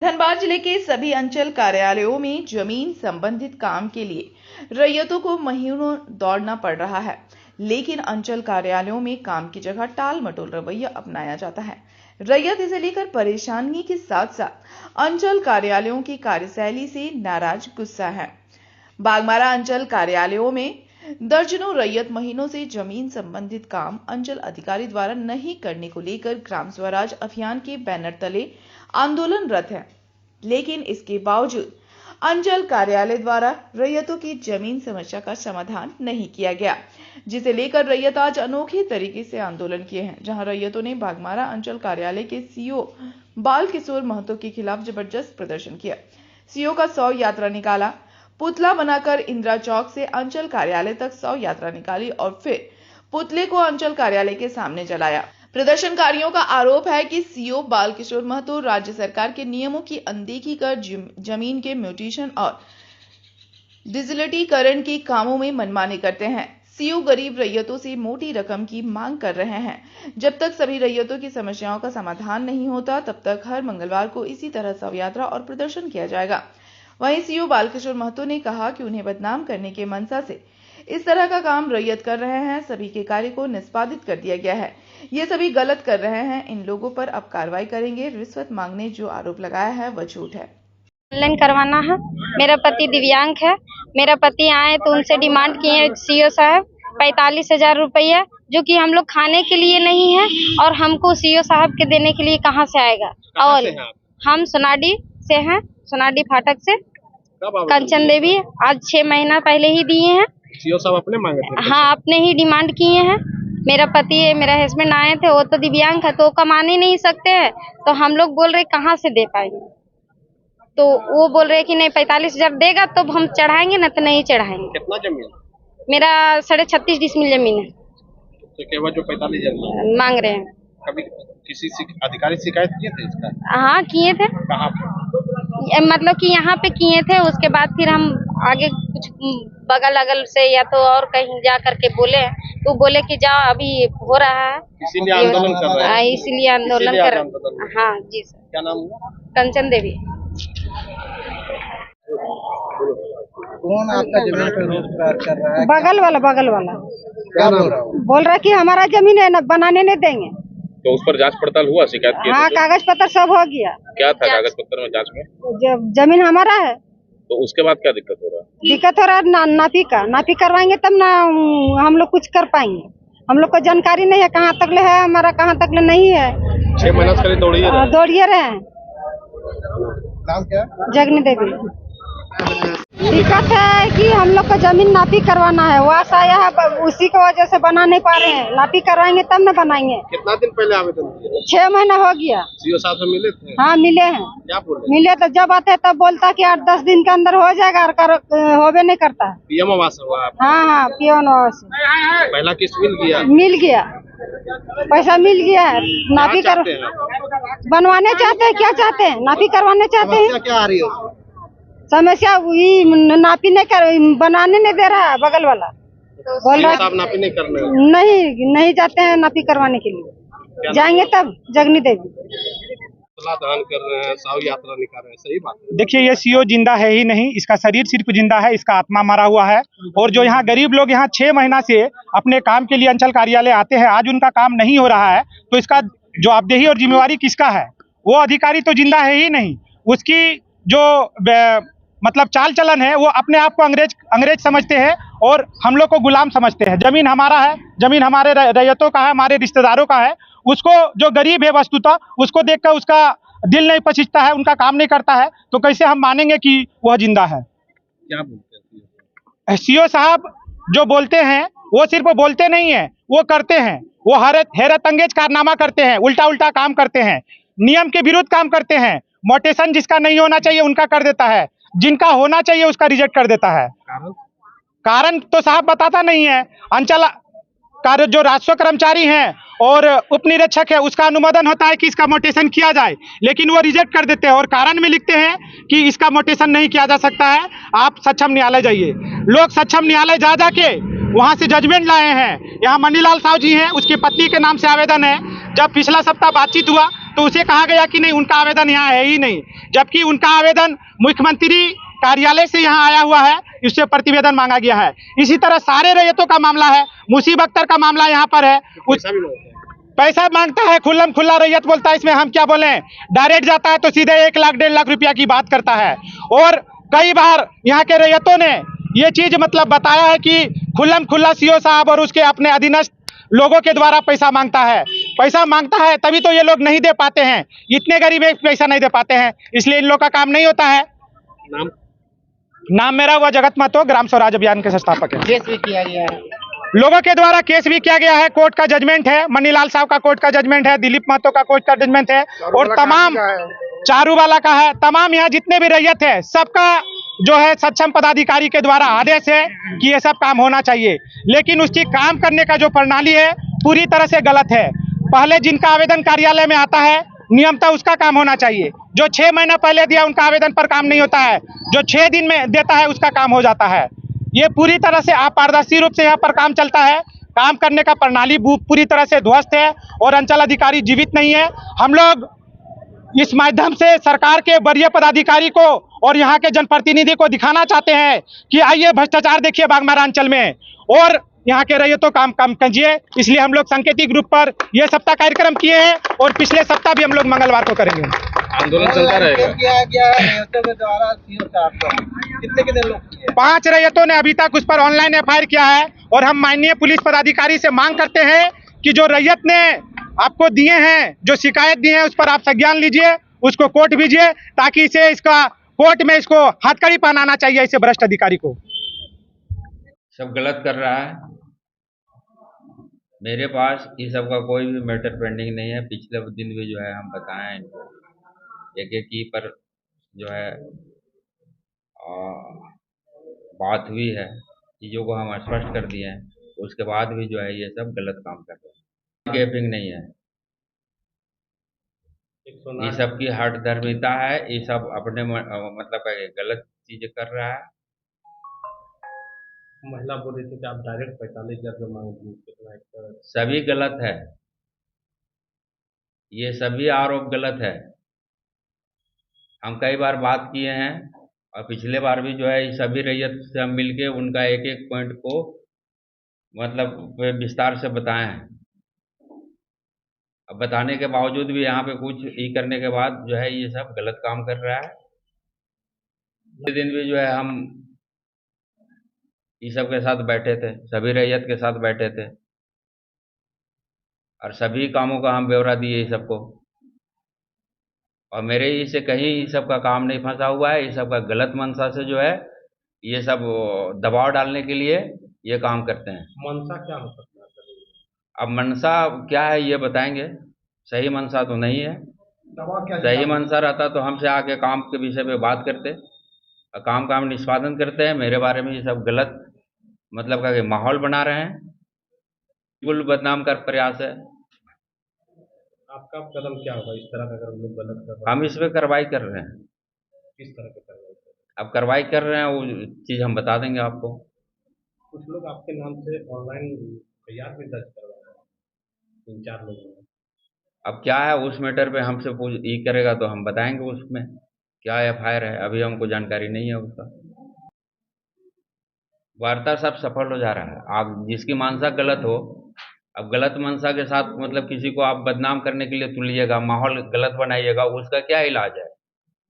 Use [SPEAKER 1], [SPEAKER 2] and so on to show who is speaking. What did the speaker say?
[SPEAKER 1] धनबाद जिले के सभी अंचल कार्यालयों में जमीन संबंधित काम के लिए रैयतों को महीनों दौड़ना पड़ रहा है, लेकिन अंचल कार्यालयों में काम की जगह टाल मटोल रवैया अपनाया जाता है। रैयत इसे लेकर परेशानी के साथ साथ अंचल कार्यालयों की कार्यशैली से नाराज गुस्सा है। बागमारा अंचल कार्यालयों में दर्जनों रैयत महीनों से जमीन संबंधित काम अंचल अधिकारी द्वारा नहीं करने को लेकर ग्राम स्वराज अभियान के बैनर तले आंदोलनरत है, लेकिन इसके बावजूद अंचल कार्यालय द्वारा रैयतों की जमीन समस्या का समाधान नहीं किया गया, जिसे लेकर रैयत आज अनोखे तरीके से आंदोलन किए हैं। जहां रैयतों ने बागमारा अंचल कार्यालय के सीओ बाल किशोर महतो के खिलाफ जबरदस्त प्रदर्शन किया। सीओ का 100 यात्रा निकाला, पुतला बनाकर इंदिरा चौक से अंचल कार्यालय तक 100 यात्रा निकाली और फिर पुतले को अंचल कार्यालय के सामने जलाया। प्रदर्शनकारियों का आरोप है कि सीओ बाल किशोर महतो राज्य सरकार के नियमों की अनदेखी कर जमीन के म्यूटेशन और डिजिटलीकरण के कामों में मनमानी करते हैं। सीओ गरीब रैयतों से मोटी रकम की मांग कर रहे हैं। जब तक सभी रैयतों की समस्याओं का समाधान नहीं होता, तब तक हर मंगलवार को इसी तरह शव यात्रा और प्रदर्शन किया जाएगा। वहीं सीओ बालकिशोर महतो ने कहा कि उन्हें बदनाम करने के मंशा से इस तरह का काम रैयत कर रहे हैं। सभी के कार्य को निष्पादित कर दिया गया है। ये सभी गलत कर रहे हैं। इन लोगों पर अब कार्रवाई करेंगे। रिश्वत मांगने जो आरोप लगाया है वह झूठ है।
[SPEAKER 2] ऑनलाइन करवाना है। मेरा पति दिव्यांग है। मेरा पति आए तो उनसे डिमांड किए सीओ साहब 45,000 रुपया, जो कि हम लोग खाने के लिए नहीं है और हमको सीओ साहब के देने के लिए कहाँ से आएगा। और हम सोनाडी से हैं, सोनाडी फाटक से। कंचन देवी आज 6 महीना पहले ही दिए हैं।
[SPEAKER 3] सीओ साहब अपने मांगे थे?
[SPEAKER 2] हाँ, अपने ही डिमांड किए हैं। मेरा पति मेरा हस्बैंड आए थे, वो तो दिव्यांग है तो कमा नहीं सकते हैं, तो हम लोग बोल रहे कहाँ से दे पाएंगे। तो वो बोल रहे कि नहीं 45,000 देगा तो हम चढ़ाएंगे, ना तो नहीं चढ़ाएंगे।
[SPEAKER 3] कितना जमीन?
[SPEAKER 2] मेरा 36.5 डिसमिल जमीन है।
[SPEAKER 3] तो केवल जो 45,000
[SPEAKER 2] मांग रहे हैं।
[SPEAKER 3] कभी किसी अधिकारी शिकायत किए थे इसका?
[SPEAKER 2] हाँ, किए थे।
[SPEAKER 3] कहाँ पे?
[SPEAKER 2] मतलब कि यहाँ पे किए थे, उसके बाद फिर हम आगे कुछ बगल अगल से या तो और कहीं जा करके बोले, तो बोले कि जाओ अभी हो रहा है,
[SPEAKER 3] इसीलिए आंदोलन कर रहे हैं।
[SPEAKER 2] इसीलिए आंदोलन कर रहे हैं। हाँ जी सर।
[SPEAKER 3] क्या नाम हुआ?
[SPEAKER 2] कंचन देवी।
[SPEAKER 4] कौन आपका जमीन पे रोक कर रहा है?
[SPEAKER 2] बगल वाला
[SPEAKER 4] क्या बोल रहा है?
[SPEAKER 2] बोल रहा कि हमारा जमीन है, बनाने नहीं देंगे।
[SPEAKER 3] तो उस पर जांच पड़ताल हुआ? शिकायत की?
[SPEAKER 2] हाँ, कागज पत्र सब हो गया।
[SPEAKER 3] क्या था कागज पत्र में जांच में?
[SPEAKER 2] जमीन हमारा है।
[SPEAKER 3] तो उसके बाद क्या दिक्कत हो रहा है?
[SPEAKER 2] दिक्कत हो रहा है नापी करवाएंगे तब ना हम लोग कुछ कर पाएंगे। हम लोग को जानकारी नहीं है कहाँ तक ले है हमारा, कहाँ तक ले नहीं है।
[SPEAKER 3] 6 महीना से
[SPEAKER 2] दौड़िए रहे।
[SPEAKER 4] नाम क्या?
[SPEAKER 2] जगनी देवी। दिक्कत है कि हम लोग को जमीन नापी करवाना है, वो आया है, उसी की वजह से बना नहीं पा रहे हैं। नापी करवाएंगे तब न बनाएंगे।
[SPEAKER 3] कितना दिन पहले आवेदन किया?
[SPEAKER 2] 6 महीना हो गया।
[SPEAKER 3] सीओ साहब से मिले थे?
[SPEAKER 2] हाँ, मिले हैं।
[SPEAKER 3] क्या बोल रहे?
[SPEAKER 2] मिले तो जब आते तब बोलता कि 8-10 दिन के अंदर हो जाएगा, और होबे नहीं करता।
[SPEAKER 3] पीएम आवास हुआ?
[SPEAKER 2] हाँ, पीएम आवास
[SPEAKER 3] पहला किस्त
[SPEAKER 2] मिल गया, पैसा मिल गया है। नापी कर बनवाने चाहते हैं, क्या चाहते हैं, नापी करवाने चाहते हैं।
[SPEAKER 4] क्या आ रही है
[SPEAKER 2] समस्या? नापी नहीं कर, बनाने नहीं दे रहा है बगल वाला। बोल रहा
[SPEAKER 3] साहब नापी नहीं करने?
[SPEAKER 2] नहीं जाते हैं नापी करवाने के लिए। जाएंगे तब जगनी देवी।
[SPEAKER 3] दहन कर रहे हैं, शव यात्रा निकाल रहे हैं, सही बात है?
[SPEAKER 5] देखिए, ये सीओ जिंदा है ही नहीं, इसका शरीर सिर्फ जिंदा है, इसका आत्मा मरा हुआ है। और जो यहाँ गरीब लोग यहाँ 6 महीना से अपने काम के लिए अंचल कार्यालय आते हैं, आज उनका काम नहीं हो रहा है, तो इसका जवाबदेही और जिम्मेवारी किसका है? वो अधिकारी तो जिंदा है ही नहीं। उसकी जो मतलब चाल चलन है, वो अपने आप को अंग्रेज समझते हैं और हम लोग को गुलाम समझते हैं। जमीन हमारा है, जमीन हमारे रैयतों का है, हमारे रिश्तेदारों का है। उसको जो गरीब है वस्तुतः, उसको देखकर उसका दिल नहीं पसीजता है, उनका काम नहीं करता है, तो कैसे हम मानेंगे कि वह जिंदा है?
[SPEAKER 3] क्या बोलते हैं
[SPEAKER 5] सीओ साहब? जो बोलते हैं वो सिर्फ बोलते नहीं है, वो करते हैं। वो हैरत अंगेज कारनामा करते हैं, उल्टा काम करते हैं, नियम के विरुद्ध काम करते हैं। मोटेशन जिसका नहीं होना चाहिए उनका कर देता है, जिनका होना चाहिए उसका रिजेक्ट कर देता है। कारण तो साहब बताता नहीं है। अंचल कार्य जो राजस्व कर्मचारी हैं और उप निरीक्षक है, उसका अनुमोदन होता है कि इसका मोटेशन किया जाए, लेकिन वो रिजेक्ट कर देते हैं और कारण में लिखते हैं कि इसका मोटेशन नहीं किया जा सकता है, आप सक्षम न्यायालय जाइए। लोग सक्षम न्यायालय जा के वहां से जजमेंट लाए हैं। यहाँ मनीलाल साहू जी हैं, उसकी पत्नी के नाम से आवेदन है। जब पिछला सप्ताह बातचीत हुआ तो उसे कहा गया कि नहीं, उनका आवेदन यहाँ है ही नहीं, जबकि उनका आवेदन मुख्यमंत्री कार्यालय से यहाँ आया हुआ है, इससे प्रतिवेदन मांगा गया है। इसी तरह सारे रैयतों का मामला है, मुसीब अख्तर का मामला यहाँ पर है, पैसा मांगता है, खुल्लम खुल्ला रैयत बोलता है, इसमें हम क्या बोले, डायरेक्ट जाता है तो सीधे 1 लाख 1.5 लाख रुपया की बात करता है। और कई बार यहाँ के रैयतों ने ये चीज मतलब बताया है कि खुल्लम खुल्ला सीओ साहब और उसके अपने अधीनस्थ लोगों के द्वारा पैसा मांगता है, तभी तो ये लोग नहीं दे पाते हैं, इतने गरीब पैसा नहीं दे पाते हैं, इसलिए इन लोग का काम नहीं होता है। नाम मेरा हुआ जगत महतो, ग्राम स्वराज अभियान के संस्थापक है।
[SPEAKER 4] केस भी किया गया है,
[SPEAKER 5] लोगों के द्वारा केस भी किया गया है, कोर्ट का जजमेंट है, मनीलाल साहब का कोर्ट का जजमेंट है, दिलीप महतो का कोर्ट का जजमेंट है, और तमाम चारूवाला का है, तमाम यहाँ जितने भी रैयत है सबका जो है सक्षम पदाधिकारी के द्वारा आदेश है कि ये सब काम होना चाहिए, लेकिन उसकी काम करने का जो प्रणाली है पूरी तरह से गलत है। पहले जिनका आवेदन कार्यालय में आता है नियमतः उसका काम होना चाहिए, जो 6 महीना पहले दिया उनका आवेदन पर काम नहीं होता है, जो 6 दिन में देता है उसका काम हो जाता है। ये पूरी तरह से अपारदर्शी रूप से यहाँ पर काम चलता है, काम करने का प्रणाली पूरी तरह से ध्वस्त है और अंचल अधिकारी जीवित नहीं है। हम लोग इस माध्यम से सरकार के वरीय पदाधिकारी को और यहाँ के जनप्रतिनिधि को दिखाना चाहते हैं कि आइए भ्रष्टाचार देखिए बाघमारा अंचल में, और यहाँ के रैयतों काम कम कीजिए। इसलिए हम लोग सांकेतिक रूप पर यह सप्ताह कार्यक्रम किए हैं और पिछले सप्ताह भी हम लोग मंगलवार को करेंगे।
[SPEAKER 3] आंदोलन चलता रहेगा।
[SPEAKER 4] किया गया है रैयतों के द्वारा सीओ साहब को कितने लोग किए?
[SPEAKER 5] 5 रैयतों ने अभी तक उस पर ऑनलाइन एफआईआर किया है, और हम माननीय पुलिस पदाधिकारी से मांग करते हैं कि जो रैयत ने आपको दिए हैं, जो शिकायत दी है, उस पर आप संज्ञान लीजिए, उसको कोर्ट भेजिए, ताकि इसे इसका कोर्ट में इसको हथकड़ी पहनाना चाहिए इसे भ्रष्ट अधिकारी को।
[SPEAKER 6] सब गलत कर रहा है। मेरे पास इस सब का कोई भी मैटर पेंडिंग नहीं है। पिछले दिन भी जो है हम बताएं इनको, एक की पर जो है बात हुई है, चीज़ों को हम स्पष्ट कर दिए हैं, उसके बाद भी जो है ये सब गलत काम कर रहे हैं। गैपिंग नहीं है, ये सब की हट धर्मिता है, ये सब अपने मतलब गलत चीजें कर रहा है।
[SPEAKER 3] महिला बोल रही थी कि आप डायरेक्ट 45,000 रुपये मांग,
[SPEAKER 6] सभी गलत है, ये सभी आरोप गलत है। हम कई बार बात किए हैं और पिछले बार भी जो है सभी रैयत से हम मिलके उनका एक एक पॉइंट को मतलब विस्तार से बताए हैं। अब बताने के बावजूद भी यहाँ पे कुछ ई करने के बाद जो है ये सब गलत काम कर रहा है। ये दिन भी जो है हम इस सब के साथ बैठे थे, सभी रैयत के साथ बैठे थे, और सभी कामों का हम ब्यौरा दिए इस सबको, और मेरे इससे कहीं इस सब का काम नहीं फंसा हुआ है। इस सब का गलत मंशा से जो है ये सब दबाव डालने के लिए ये काम करते हैं।
[SPEAKER 3] मनसा क्या हो सकता है?
[SPEAKER 6] अब मनसा क्या है ये बताएंगे। सही मनसा तो नहीं है। सही मनसा रहता तो हमसे आके काम के विषय पे बात करते, काम का हम निष्पादन करते हैं। मेरे बारे में ये सब गलत मतलब का माहौल बना रहे हैं, बिल्कुल बदनाम कर प्रयास है।
[SPEAKER 3] आपका कदम क्या होगा इस तरह का अगर लोग गलत कर रहे हैं?
[SPEAKER 6] हम इस पे कार्रवाई कर रहे हैं।
[SPEAKER 3] किस तरह की कार्रवाई कर रहे हैं?
[SPEAKER 6] अब कार्रवाई कर रहे हैं, वो चीज़ हम बता देंगे आपको।
[SPEAKER 3] कुछ लोग आपके नाम से ऑनलाइन एफआईआर भी दर्ज करवा रहे हैं, 3-4 लोगों ने। अब
[SPEAKER 6] क्या है उस मैटर पे हमसे ई करेगा तो हम बताएंगे उसमें क्या एफआईआर है, अभी हमको जानकारी नहीं है उसका। वार्ता सब सफल हो जा रहा है। आप जिसकी मानसा गलत हो, अब गलत मंशा के साथ मतलब किसी को आप बदनाम करने के लिए तुलिएगा, माहौल गलत बनाइएगा, उसका क्या इलाज है?